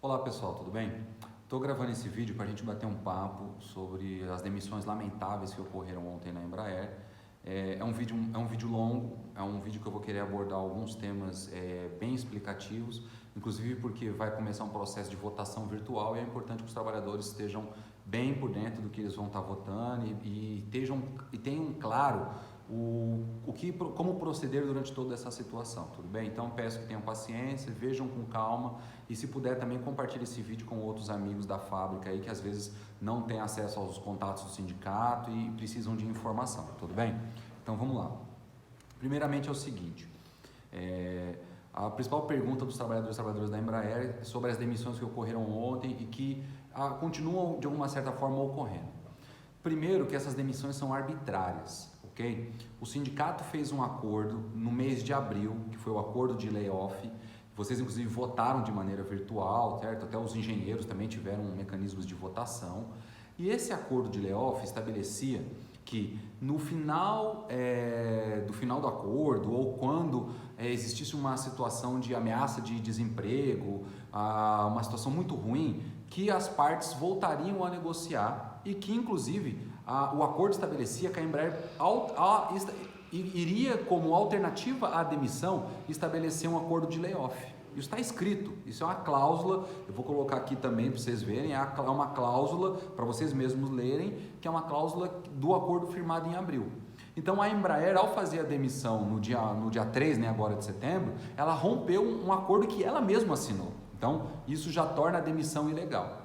Olá pessoal, tudo bem? Estou gravando esse vídeo para a gente bater um papo sobre as demissões lamentáveis que ocorreram ontem na Embraer. É um vídeo longo, é um vídeo que eu vou querer abordar alguns temas bem explicativos, inclusive porque vai começar um processo de votação virtual e é importante que os trabalhadores estejam bem por dentro do que eles vão estar votando e tenham claro como proceder durante toda essa situação, tudo bem? Então peço que tenham paciência, vejam com calma e se puder também compartilhe esse vídeo com outros amigos da fábrica aí que às vezes não têm acesso aos contatos do sindicato e precisam de informação, tudo bem? Então vamos lá. Primeiramente é o seguinte, a principal pergunta dos trabalhadores e trabalhadoras da Embraer é sobre as demissões que ocorreram ontem e que continuam de alguma certa forma ocorrendo. Primeiro que essas demissões são arbitrárias. Okay? O sindicato fez um acordo no mês de abril, que foi o acordo de layoff. Vocês inclusive votaram de maneira virtual, certo? Até os engenheiros também tiveram mecanismos de votação. E esse acordo de layoff estabelecia que no final do acordo ou quando existisse uma situação de ameaça de desemprego, uma situação muito ruim, que as partes voltariam a negociar e que inclusive o acordo estabelecia que a Embraer iria, como alternativa à demissão, estabelecer um acordo de layoff. Isso está escrito, isso é uma cláusula, eu vou colocar aqui também para vocês verem, é uma cláusula para vocês mesmos lerem, que é uma cláusula do acordo firmado em abril. Então a Embraer, ao fazer a demissão no dia 3, agora de setembro, ela rompeu um acordo que ela mesma assinou. Então isso já torna a demissão ilegal.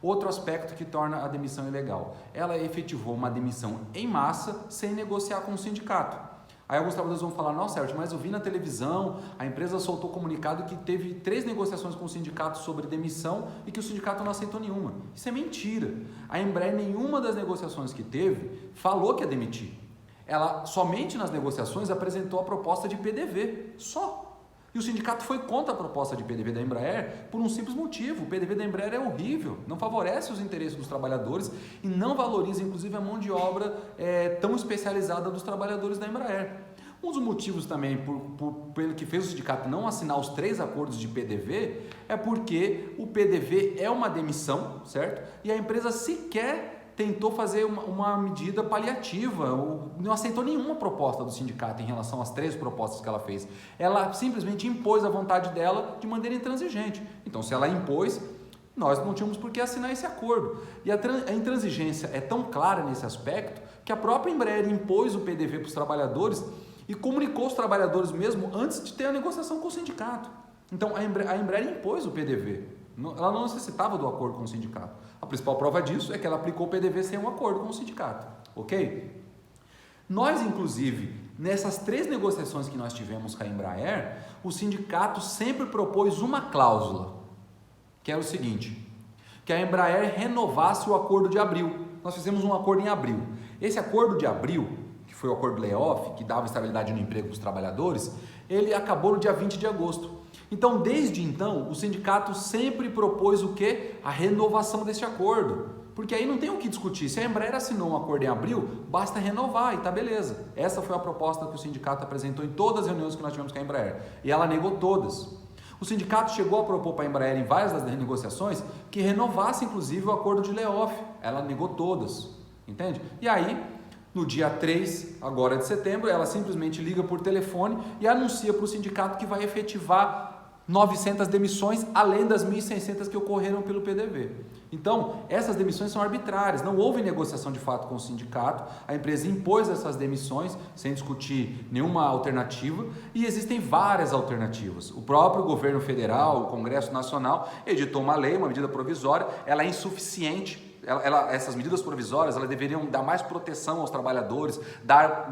Outro aspecto que torna a demissão ilegal, ela efetivou uma demissão em massa sem negociar com o sindicato. Aí alguns trabalhadores vão falar, não, Sérgio, mas eu vi na televisão, a empresa soltou comunicado que teve 3 negociações com o sindicato sobre demissão e que o sindicato não aceitou nenhuma. Isso é mentira. A Embraer, nenhuma das negociações que teve, falou que ia demitir. Ela somente nas negociações apresentou a proposta de PDV, só. E o sindicato foi contra a proposta de PDV da Embraer por um simples motivo. O PDV da Embraer é horrível, não favorece os interesses dos trabalhadores e não valoriza, inclusive, a mão de obra tão especializada dos trabalhadores da Embraer. Um dos motivos também pelo que fez o sindicato não assinar os 3 acordos de PDV é porque o PDV é uma demissão, certo? E a empresa sequer tentou fazer uma medida paliativa, não aceitou nenhuma proposta do sindicato em relação às 3 propostas que ela fez. Ela simplesmente impôs a vontade dela de maneira intransigente. Então, se ela impôs, nós não tínhamos por que assinar esse acordo. E a intransigência é tão clara nesse aspecto que a própria Embraer impôs o PDV para os trabalhadores e comunicou aos trabalhadores mesmo antes de ter a negociação com o sindicato. Então, a Embraer impôs o PDV. Ela não necessitava do acordo com o sindicato. A principal prova disso é que ela aplicou o PDV sem um acordo com o sindicato, ok? Nós, inclusive, nessas 3 negociações que nós tivemos com a Embraer, o sindicato sempre propôs uma cláusula, que era o seguinte, que a Embraer renovasse o acordo de abril. Nós fizemos um acordo em abril. Esse acordo de abril, que foi o acordo layoff, que dava estabilidade no emprego para os trabalhadores, ele acabou no dia 20 de agosto. Então, desde então, o sindicato sempre propôs o quê? A renovação desse acordo. Porque aí não tem o que discutir. Se a Embraer assinou um acordo em abril, basta renovar e tá beleza. Essa foi a proposta que o sindicato apresentou em todas as reuniões que nós tivemos com a Embraer. E ela negou todas. O sindicato chegou a propor para a Embraer em várias das negociações que renovasse inclusive o acordo de layoff. Ela negou todas. Entende? E aí, no dia 3, agora de setembro, ela simplesmente liga por telefone e anuncia para o sindicato que vai efetivar 900 demissões, além das 1.600 que ocorreram pelo PDV. Então, essas demissões são arbitrárias, não houve negociação de fato com o sindicato, a empresa impôs essas demissões sem discutir nenhuma alternativa e existem várias alternativas. O próprio governo federal, o Congresso Nacional, editou uma lei, uma medida provisória, ela é insuficiente. Essas medidas provisórias elas deveriam dar mais proteção aos trabalhadores,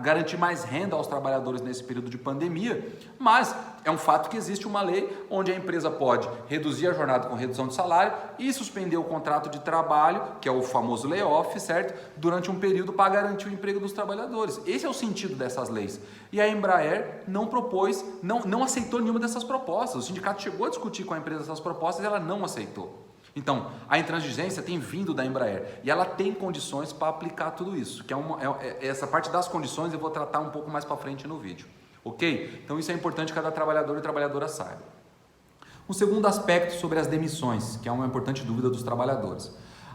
garantir mais renda aos trabalhadores nesse período de pandemia, mas é um fato que existe uma lei onde a empresa pode reduzir a jornada com redução de salário e suspender o contrato de trabalho, que é o famoso layoff, certo? Durante um período para garantir o emprego dos trabalhadores. Esse é o sentido dessas leis. E a Embraer não propôs, não aceitou nenhuma dessas propostas. O sindicato chegou a discutir com a empresa essas propostas e ela não aceitou. Então, a intransigência tem vindo da Embraer e ela tem condições para aplicar tudo isso, que essa parte das condições eu vou tratar um pouco mais para frente no vídeo, ok? Então isso é importante que cada trabalhador e trabalhadora saiba. Um segundo aspecto sobre as demissões, que é uma importante dúvida dos trabalhadores.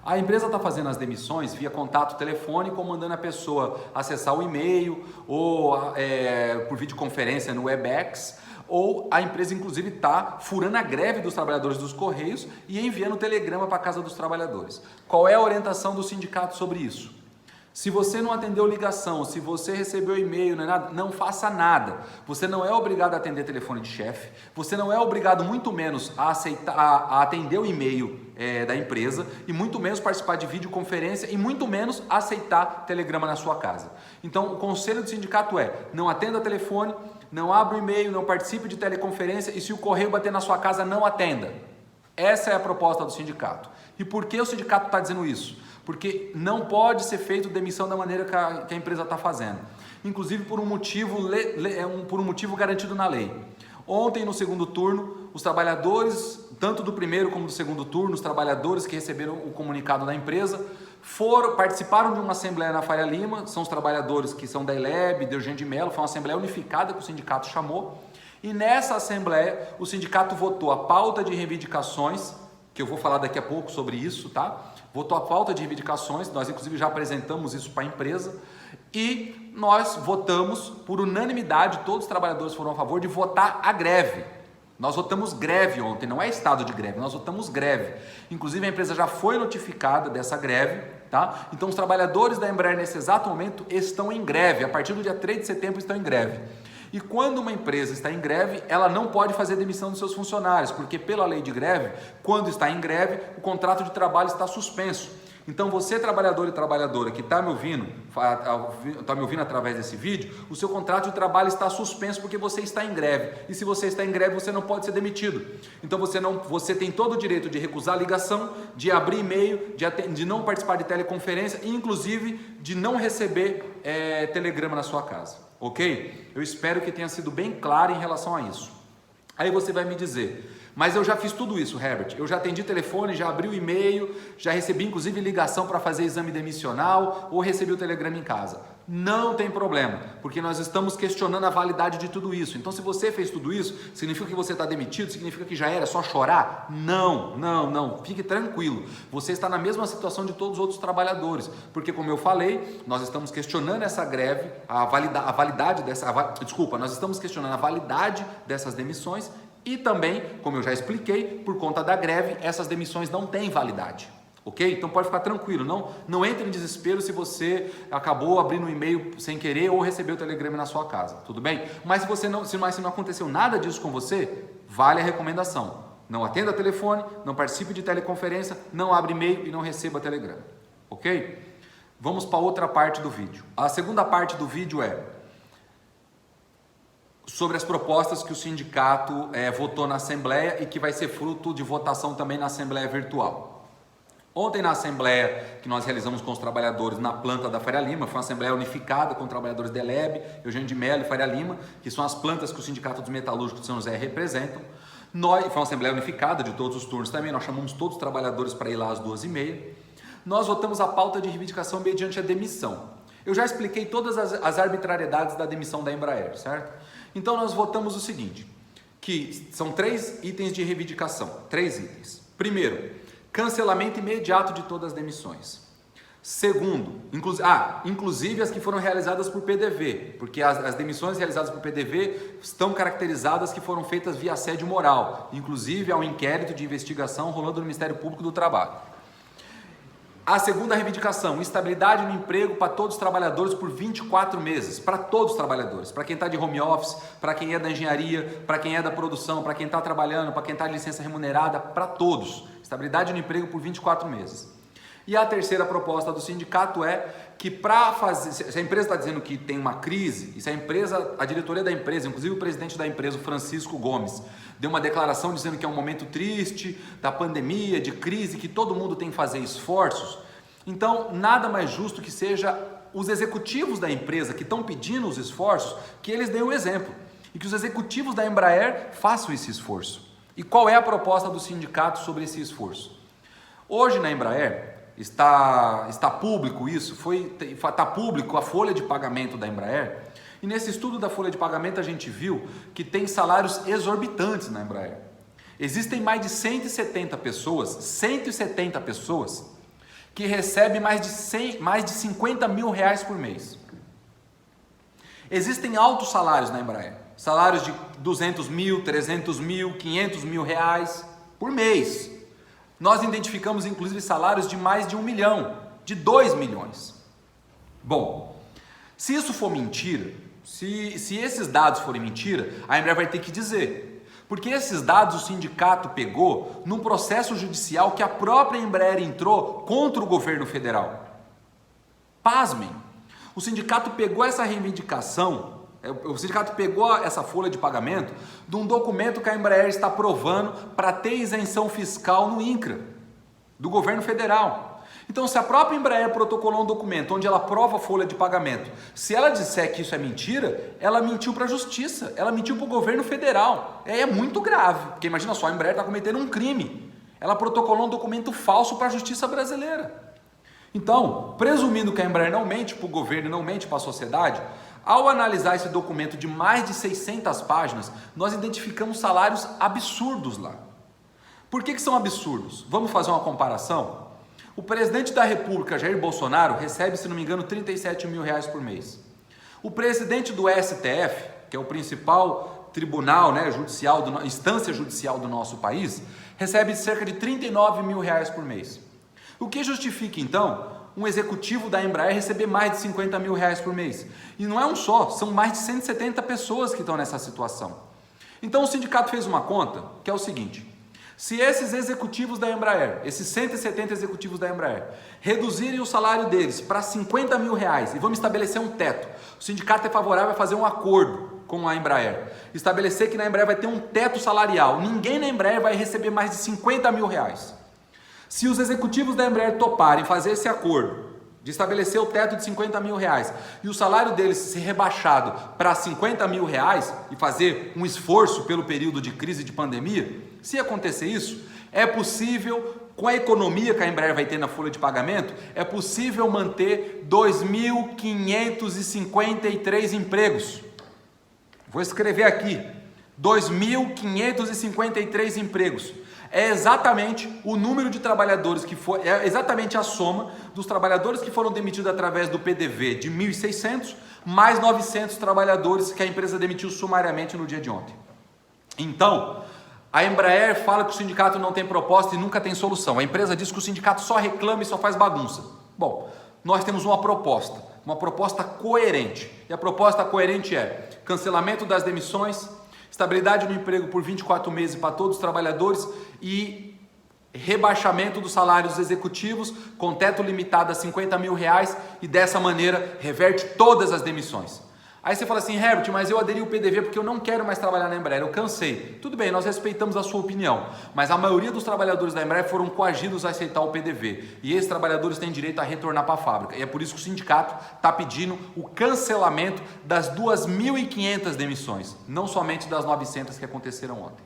A empresa está fazendo as demissões via contato telefônico, mandando a pessoa acessar o e-mail ou por videoconferência no Webex, ou a empresa inclusive está furando a greve dos trabalhadores dos Correios e enviando telegrama para a casa dos trabalhadores. Qual é a orientação do sindicato sobre isso? Se você não atendeu ligação, se você recebeu e-mail, não faça nada. Você não é obrigado a atender telefone de chefe, você não é obrigado muito menos a atender o e-mail da empresa e muito menos participar de videoconferência e muito menos aceitar telegrama na sua casa. Então o conselho do sindicato é: não atenda telefone, não abra o e-mail, não participe de teleconferência e se o correio bater na sua casa, não atenda. Essa é a proposta do sindicato. E por que o sindicato está dizendo isso? Porque não pode ser feito demissão da maneira que a empresa está fazendo, inclusive por um motivo garantido na lei. Ontem, no segundo turno, os trabalhadores, tanto do primeiro como do segundo turno, os trabalhadores que receberam o comunicado da empresa, participaram de uma assembleia na Faria Lima, são os trabalhadores que são da ELEB, de Eugênio de Mello, foi uma assembleia unificada que o sindicato chamou, e nessa assembleia o sindicato votou a pauta de reivindicações, que eu vou falar daqui a pouco sobre isso, tá? Votou a pauta de reivindicações, nós inclusive já apresentamos isso para a empresa, e nós votamos por unanimidade, todos os trabalhadores foram a favor de votar a greve. Nós votamos greve ontem, não é estado de greve, nós votamos greve. Inclusive a empresa já foi notificada dessa greve, tá? Então os trabalhadores da Embraer nesse exato momento estão em greve, a partir do dia 3 de setembro estão em greve. E quando uma empresa está em greve, ela não pode fazer demissão dos seus funcionários, porque pela lei de greve, quando está em greve, o contrato de trabalho está suspenso. Então você, trabalhador e trabalhadora que está me ouvindo através desse vídeo, o seu contrato de trabalho está suspenso porque você está em greve. E se você está em greve, você não pode ser demitido. Então você tem todo o direito de recusar a ligação, de abrir e-mail, de não participar de teleconferência e inclusive de não receber telegrama na sua casa. Ok? Eu espero que tenha sido bem claro em relação a isso. Aí você vai me dizer: mas eu já fiz tudo isso, Herbert, eu já atendi telefone, já abri o e-mail, já recebi inclusive ligação para fazer exame demissional ou recebi o telegrama em casa. Não tem problema, porque nós estamos questionando a validade de tudo isso. Então se você fez tudo isso, significa que você está demitido? Significa que já era só chorar? Não, fique tranquilo, você está na mesma situação de todos os outros trabalhadores, porque como eu falei, nós estamos questionando essa greve, nós estamos questionando a validade dessas demissões. E também, como eu já expliquei, por conta da greve, essas demissões não têm validade, ok? Então pode ficar tranquilo, não entre em desespero se você acabou abrindo um e-mail sem querer ou recebeu o telegrama na sua casa, tudo bem? Mas se não aconteceu nada disso com você, vale a recomendação: não atenda telefone, não participe de teleconferência, não abra e-mail e não receba telegrama, ok? Vamos para outra parte do vídeo. A segunda parte do vídeo é sobre as propostas que o sindicato votou na Assembleia e que vai ser fruto de votação também na Assembleia virtual. Ontem na Assembleia que nós realizamos com os trabalhadores na planta da Faria Lima, foi uma Assembleia unificada com trabalhadores da ELEB, Eugênio de Mello e Faria Lima, que são as plantas que o Sindicato dos Metalúrgicos de São José representam. Foi uma Assembleia unificada de todos os turnos também, nós chamamos todos os trabalhadores para ir lá às 2h30. Nós votamos a pauta de reivindicação mediante a demissão. Eu já expliquei todas as arbitrariedades da demissão da Embraer, certo? Então nós votamos o seguinte, que são 3 itens de reivindicação, 3 itens. Primeiro, cancelamento imediato de todas as demissões. Segundo, inclusive as que foram realizadas por PDV, porque as demissões realizadas por PDV estão caracterizadas que foram feitas via assédio moral, inclusive há um inquérito de investigação rolando no Ministério Público do Trabalho. A segunda reivindicação, estabilidade no emprego para todos os trabalhadores por 24 meses, para todos os trabalhadores, para quem está de home office, para quem é da engenharia, para quem é da produção, para quem está trabalhando, para quem está de licença remunerada, para todos. Estabilidade no emprego por 24 meses. E a terceira proposta do sindicato é que se a empresa está dizendo que tem uma crise, e se a diretoria da empresa, inclusive o presidente da empresa, o Francisco Gomes, deu uma declaração dizendo que é um momento triste, da pandemia, de crise, que todo mundo tem que fazer esforços, então nada mais justo que seja os executivos da empresa que estão pedindo os esforços, que eles deem o exemplo, e que os executivos da Embraer façam esse esforço. E qual é a proposta do sindicato sobre esse esforço? Hoje na Embraer, está público isso, está público a folha de pagamento da Embraer, e nesse estudo da folha de pagamento a gente viu que tem salários exorbitantes na Embraer. Existem mais de 170 pessoas que recebem mais de 50 mil reais por mês. Existem altos salários na Embraer, salários de 200 mil, 300 mil, 500 mil reais por mês. Nós identificamos inclusive salários de mais de 1 milhão, de 2 milhões. Bom, se isso for mentira, se esses dados forem mentira, a Embraer vai ter que dizer. Porque esses dados o sindicato pegou num processo judicial que a própria Embraer entrou contra o governo federal. Pasmem, o sindicato pegou essa reivindicação, o sindicato pegou essa folha de pagamento de um documento que a Embraer está aprovando para ter isenção fiscal no INCRA, do governo federal. Então, se a própria Embraer protocolou um documento onde ela prova a folha de pagamento, se ela disser que isso é mentira, ela mentiu para a justiça, ela mentiu para o governo federal. É muito grave, porque imagina só, a Embraer está cometendo um crime. Ela protocolou um documento falso para a justiça brasileira. Então, presumindo que a Embraer não mente para o governo e não mente para a sociedade, ao analisar esse documento de mais de 600 páginas, nós identificamos salários absurdos lá. Por que são absurdos? Vamos fazer uma comparação? O presidente da República, Jair Bolsonaro, recebe, se não me engano, 37 mil reais por mês. O presidente do STF, que é o principal tribunal, judicial, instância judicial do nosso país, recebe cerca de 39 mil reais por mês. O que justifica, então, um executivo da Embraer receber mais de 50 mil reais por mês? E não é um só, são mais de 170 pessoas que estão nessa situação. Então o sindicato fez uma conta, que é o seguinte: se esses executivos da Embraer, esses 170 executivos da Embraer, reduzirem o salário deles para 50 mil reais e vamos estabelecer um teto, o sindicato é favorável a fazer um acordo com a Embraer, estabelecer que na Embraer vai ter um teto salarial, ninguém na Embraer vai receber mais de 50 mil reais. Se os executivos da Embraer toparem fazer esse acordo, de estabelecer o teto de 50 mil reais e o salário deles ser rebaixado para 50 mil reais e fazer um esforço pelo período de crise de pandemia, se acontecer isso, é possível, com a economia que a Embraer vai ter na folha de pagamento, é possível manter 2.553 empregos. Vou escrever aqui, 2.553 empregos. É exatamente o número de trabalhadores que foi, é exatamente a soma dos trabalhadores que foram demitidos através do PDV de 1.600, mais 900 trabalhadores que a empresa demitiu sumariamente no dia de ontem. Então, a Embraer fala que o sindicato não tem proposta e nunca tem solução. A empresa diz que o sindicato só reclama e só faz bagunça. Bom, nós temos uma proposta coerente. E a proposta coerente é cancelamento das demissões, estabilidade no emprego por 24 meses para todos os trabalhadores e rebaixamento dos salários executivos com teto limitado a 50 mil reais e dessa maneira reverte todas as demissões. Aí você fala assim: Herbert, mas eu aderi ao PDV porque eu não quero mais trabalhar na Embraer, eu cansei. Tudo bem, nós respeitamos a sua opinião, mas a maioria dos trabalhadores da Embraer foram coagidos a aceitar o PDV e esses trabalhadores têm direito a retornar para a fábrica. E é por isso que o sindicato está pedindo o cancelamento das 2.500 demissões, não somente das 900 que aconteceram ontem.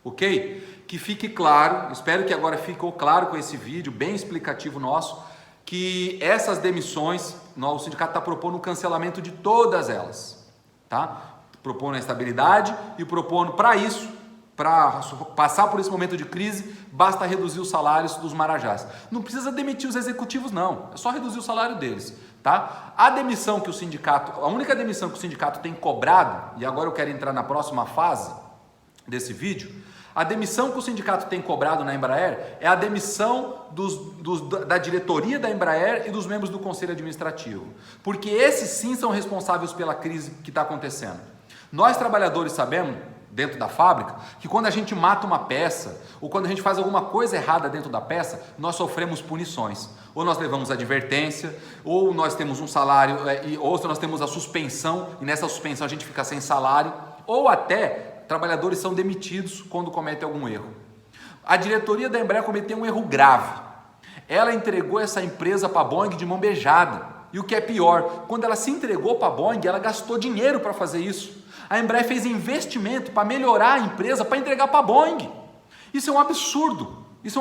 Ok? Que fique claro, espero que agora ficou claro com esse vídeo bem explicativo nosso, que essas demissões, o sindicato está propondo o cancelamento de todas elas, tá? Propondo a estabilidade e propondo para isso, para passar por esse momento de crise, basta reduzir os salários dos marajás. Não precisa demitir os executivos não, é só reduzir o salário deles, tá? A única demissão que o sindicato tem cobrado, e agora eu quero entrar na próxima fase desse vídeo, a demissão que o sindicato tem cobrado na Embraer é a demissão da diretoria da Embraer e dos membros do conselho administrativo, porque esses sim são responsáveis pela crise que está acontecendo. Nós trabalhadores sabemos, dentro da fábrica, que quando a gente mata uma peça ou quando a gente faz alguma coisa errada dentro da peça, nós sofremos punições. Ou nós levamos advertência, ou nós temos um salário, ou nós temos a suspensão e nessa suspensão a gente fica sem salário, ou até trabalhadores são demitidos quando cometem algum erro. A diretoria da Embraer cometeu um erro grave. Ela entregou essa empresa para a Boeing de mão beijada. E o que é pior, quando ela se entregou para a Boeing, ela gastou dinheiro para fazer isso. A Embraer fez investimento para melhorar a empresa, para entregar para a Boeing. Isso é um absurdo. Isso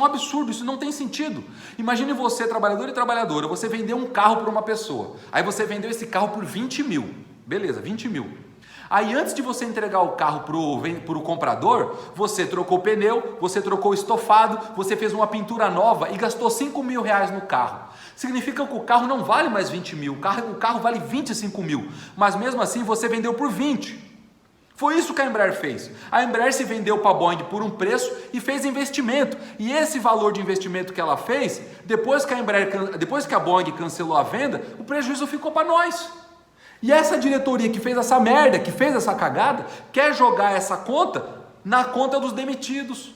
não tem sentido. Imagine você, trabalhador e trabalhadora, você vendeu um carro para uma pessoa. Aí você vendeu esse carro por 20 mil. Beleza, 20 mil. Aí antes de você entregar o carro para o comprador, você trocou o pneu, você trocou o estofado, você fez uma pintura nova e gastou 5 mil reais no carro. Significa que o carro não vale mais 20 mil, o carro vale 25 mil, mas mesmo assim você vendeu por 20. Foi isso que a Embraer fez. A Embraer se vendeu para a Boeing por um preço e fez investimento. E esse valor de investimento que ela fez, depois que a Boeing cancelou a venda, o prejuízo ficou para nós. E essa diretoria que fez essa merda, que fez essa cagada, quer jogar essa conta na conta dos demitidos,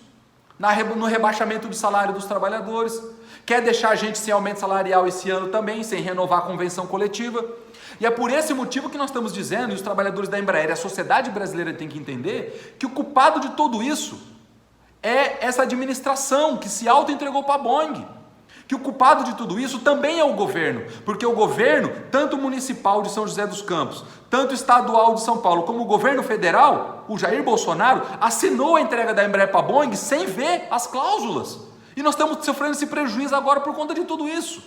no rebaixamento de salário dos trabalhadores, quer deixar a gente sem aumento salarial esse ano também, sem renovar a convenção coletiva. E é por esse motivo que nós estamos dizendo, e os trabalhadores da Embraer e a sociedade brasileira têm que entender, que o culpado de tudo isso é essa administração que se auto-entregou para a Boeing. Que o culpado de tudo isso também é o governo, porque o governo, tanto municipal de São José dos Campos, tanto estadual de São Paulo, como o governo federal, o Jair Bolsonaro, assinou a entrega da Embraer para a Boeing sem ver as cláusulas. E nós estamos sofrendo esse prejuízo agora por conta de tudo isso.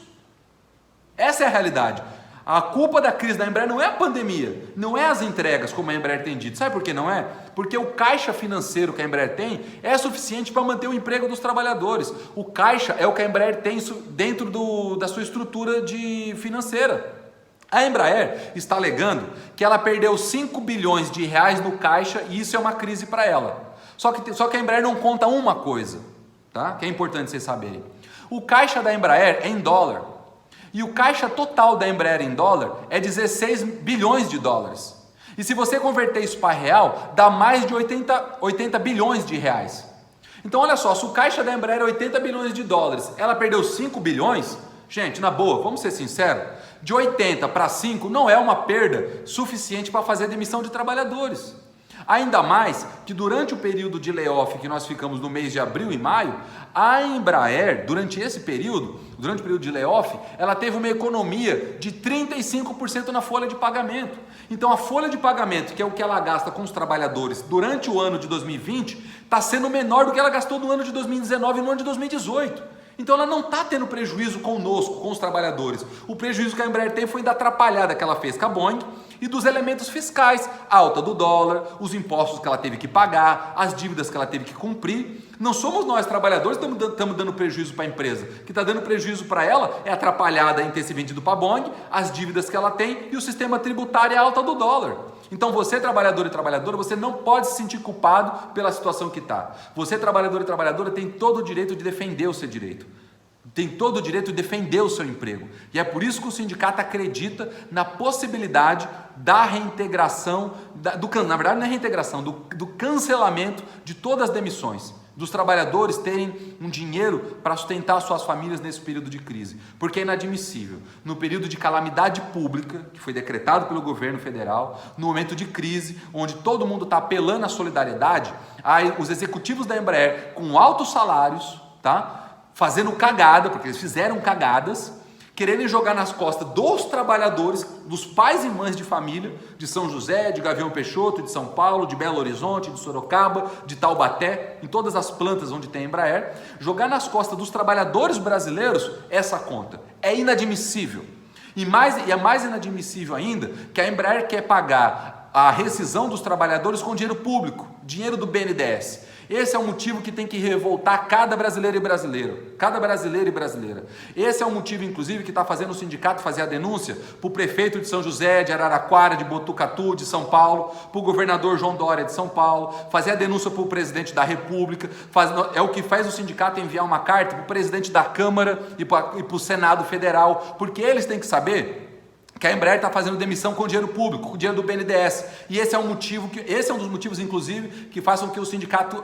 Essa é a realidade. A culpa da crise da Embraer não é a pandemia, não é as entregas, como a Embraer tem dito. Sabe por que não é? Porque o caixa financeiro que a Embraer tem é suficiente para manter o emprego dos trabalhadores. O caixa é o que a Embraer tem dentro da sua estrutura financeira. A Embraer está alegando que ela perdeu 5 bilhões de reais no caixa e isso é uma crise para ela. Só que a Embraer não conta uma coisa, tá? Que é importante vocês saberem. O caixa da Embraer é em dólar. E o caixa total da Embraer em dólar é 16 bilhões de dólares. E se você converter isso para real, dá mais de 80 bilhões de reais. Então olha só, se o caixa da Embraer é 80 bilhões de dólares, ela perdeu 5 bilhões, gente, na boa, vamos ser sinceros, de 80 para 5 não é uma perda suficiente para fazer a demissão de trabalhadores. Ainda mais que durante o período de layoff que nós ficamos no mês de abril e maio, a Embraer, durante o período de layoff, ela teve uma economia de 35% na folha de pagamento. Então a folha de pagamento, que é o que ela gasta com os trabalhadores durante o ano de 2020, está sendo menor do que ela gastou no ano de 2019 e no ano de 2018. Então ela não está tendo prejuízo conosco, com os trabalhadores. O prejuízo que a Embraer tem foi da atrapalhada que ela fez com a Boeing e dos elementos fiscais, a alta do dólar, os impostos que ela teve que pagar, as dívidas que ela teve que cumprir. Não somos nós trabalhadores que estamos dando prejuízo para a empresa. O que está dando prejuízo para ela é a atrapalhada em ter se vendido para a Boeing, as dívidas que ela tem e o sistema tributário e a alta do dólar. Então você, trabalhador e trabalhadora, você não pode se sentir culpado pela situação que está. Você, trabalhador e trabalhadora, tem todo o direito de defender o seu direito. Tem todo o direito de defender o seu emprego. E é por isso que o sindicato acredita na possibilidade da reintegração, na verdade não é reintegração, do cancelamento de todas as demissões. Dos trabalhadores terem um dinheiro para sustentar suas famílias nesse período de crise. Porque é inadmissível, no período de calamidade pública, que foi decretado pelo governo federal, no momento de crise, onde todo mundo está apelando à solidariedade, aí os executivos da Embraer, com altos salários, tá? Fazendo cagada, porque eles fizeram cagadas, quererem jogar nas costas dos trabalhadores, dos pais e mães de família, de São José, de Gavião Peixoto, de São Paulo, de Belo Horizonte, de Sorocaba, de Taubaté, em todas as plantas onde tem Embraer, jogar nas costas dos trabalhadores brasileiros essa conta. É inadmissível. E é mais inadmissível ainda que a Embraer quer pagar a rescisão dos trabalhadores com dinheiro público, dinheiro do BNDES. Esse é o motivo que tem que revoltar cada brasileiro e brasileiro, cada brasileiro e brasileira. Esse é o motivo, inclusive, que está fazendo o sindicato fazer a denúncia para o prefeito de São José, de Araraquara, de Botucatu, de São Paulo, para o governador João Dória de São Paulo, fazer a denúncia para o presidente da República, é o que faz o sindicato enviar uma carta para o presidente da Câmara e para o Senado Federal, porque eles têm que saber que a Embraer está fazendo demissão com dinheiro público, com dinheiro do BNDES. E esse é um dos motivos, inclusive, que faz com que o sindicato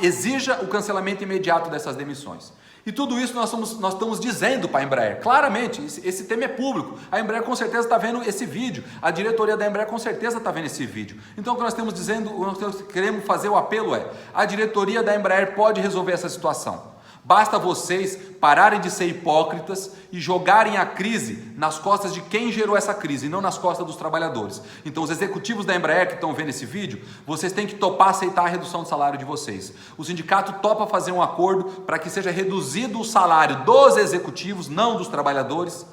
exija o cancelamento imediato dessas demissões. E tudo isso nós estamos dizendo para a Embraer. Claramente, esse tema é público. A Embraer com certeza está vendo esse vídeo. A diretoria da Embraer com certeza está vendo esse vídeo. Então o que nós queremos fazer o apelo é: a diretoria da Embraer pode resolver essa situação. Basta vocês pararem de ser hipócritas e jogarem a crise nas costas de quem gerou essa crise, e não nas costas dos trabalhadores. Então os executivos da Embraer que estão vendo esse vídeo, vocês têm que topar aceitar a redução do salário de vocês. O sindicato topa fazer um acordo para que seja reduzido o salário dos executivos, não dos trabalhadores,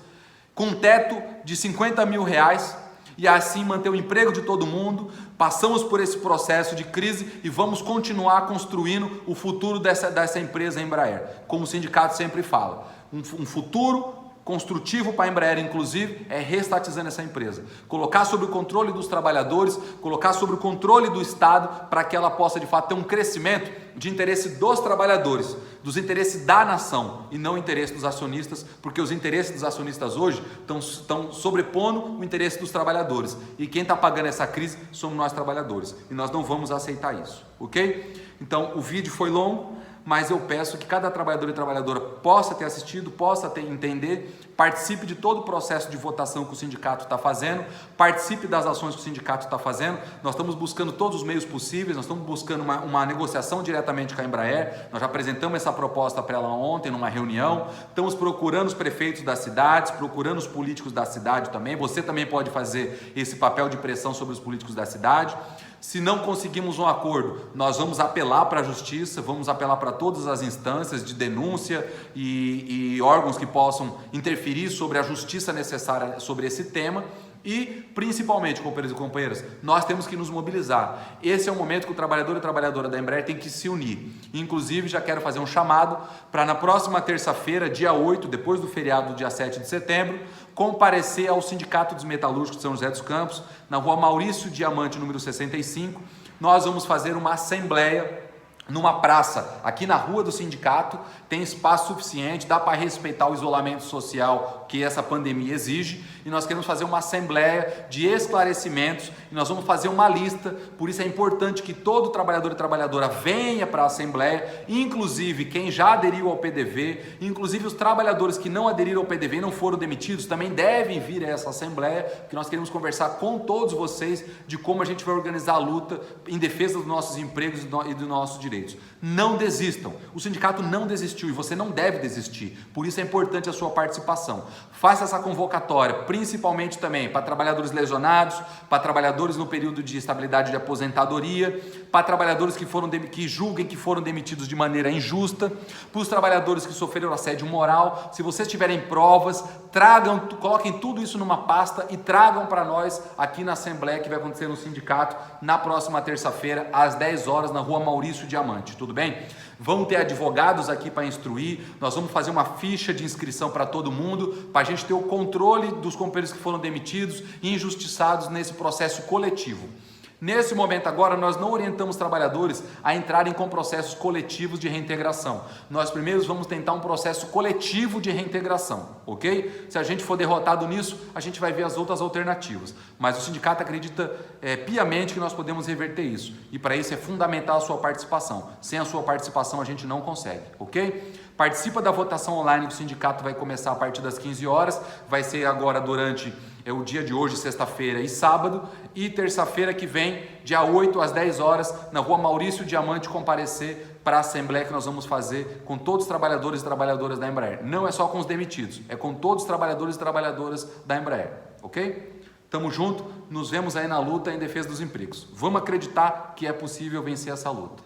com um teto de 50 mil reais, e assim manter o emprego de todo mundo. Passamos por esse processo de crise e vamos continuar construindo o futuro dessa empresa Embraer, como o sindicato sempre fala. Um futuro construtivo para a Embraer, inclusive, é reestatizando essa empresa. Colocar sob o controle dos trabalhadores, colocar sob o controle do Estado, para que ela possa, de fato, ter um crescimento de interesse dos trabalhadores, dos interesses da nação e não interesse dos acionistas, porque os interesses dos acionistas hoje estão sobrepondo o interesse dos trabalhadores. E quem está pagando essa crise somos nós trabalhadores. E nós não vamos aceitar isso, ok? Então, o vídeo foi longo, mas eu peço que cada trabalhador e trabalhadora possa ter assistido, possa entender, participe de todo o processo de votação que o sindicato está fazendo, participe das ações que o sindicato está fazendo. Nós estamos buscando todos os meios possíveis, nós estamos buscando uma negociação diretamente com a Embraer, nós já apresentamos essa proposta para ela ontem numa reunião, estamos procurando os prefeitos das cidades, procurando os políticos da cidade também. Você também pode fazer esse papel de pressão sobre os políticos da cidade. Se não conseguimos um acordo, nós vamos apelar para a justiça, vamos apelar para todas as instâncias de denúncia e órgãos que possam interferir sobre a justiça necessária sobre esse tema. E, principalmente, companheiros e companheiras, nós temos que nos mobilizar. Esse é o momento que o trabalhador e trabalhadora da Embraer tem que se unir. Inclusive, já quero fazer um chamado para na próxima terça-feira, dia 8, depois do feriado, dia 7 de setembro, comparecer ao Sindicato dos Metalúrgicos de São José dos Campos, na rua Maurício Diamante, número 65. Nós vamos fazer uma assembleia numa praça, aqui na rua do sindicato, tem espaço suficiente, dá para respeitar o isolamento social que essa pandemia exige, e nós queremos fazer uma assembleia de esclarecimentos, e nós vamos fazer uma lista. Por isso é importante que todo trabalhador e trabalhadora venha para a assembleia, inclusive quem já aderiu ao PDV, inclusive os trabalhadores que não aderiram ao PDV e não foram demitidos, também devem vir a essa assembleia, porque nós queremos conversar com todos vocês de como a gente vai organizar a luta em defesa dos nossos empregos e dos nossos direitos. Não desistam, o sindicato não desistiu e você não deve desistir, por isso é importante a sua participação. Faça essa convocatória, principalmente também para trabalhadores lesionados, para trabalhadores no período de estabilidade de aposentadoria, para trabalhadores que julguem que foram demitidos de maneira injusta, para os trabalhadores que sofreram assédio moral. Se vocês tiverem provas, coloquem tudo isso numa pasta e tragam para nós aqui na assembleia que vai acontecer no sindicato na próxima terça-feira às 10 horas na rua Maurício Diamante, tudo bem? Vão ter advogados aqui para instruir, nós vamos fazer uma ficha de inscrição para todo mundo, para a gente ter o controle dos companheiros que foram demitidos e injustiçados nesse processo coletivo. Nesse momento agora, nós não orientamos trabalhadores a entrarem com processos coletivos de reintegração. Nós primeiro vamos tentar um processo coletivo de reintegração, ok? Se a gente for derrotado nisso, a gente vai ver as outras alternativas. Mas o sindicato acredita piamente que nós podemos reverter isso. E para isso é fundamental a sua participação. Sem a sua participação a gente não consegue, ok? Participa da votação online que o sindicato vai começar a partir das 15 horas. Vai ser agora durante o dia de hoje, sexta-feira e sábado, e terça-feira que vem, dia 8 às 10 horas, na rua Maurício Diamante, comparecer para a assembleia que nós vamos fazer com todos os trabalhadores e trabalhadoras da Embraer. Não é só com os demitidos, é com todos os trabalhadores e trabalhadoras da Embraer, ok? Tamo junto, nos vemos aí na luta em defesa dos empregos. Vamos acreditar que é possível vencer essa luta.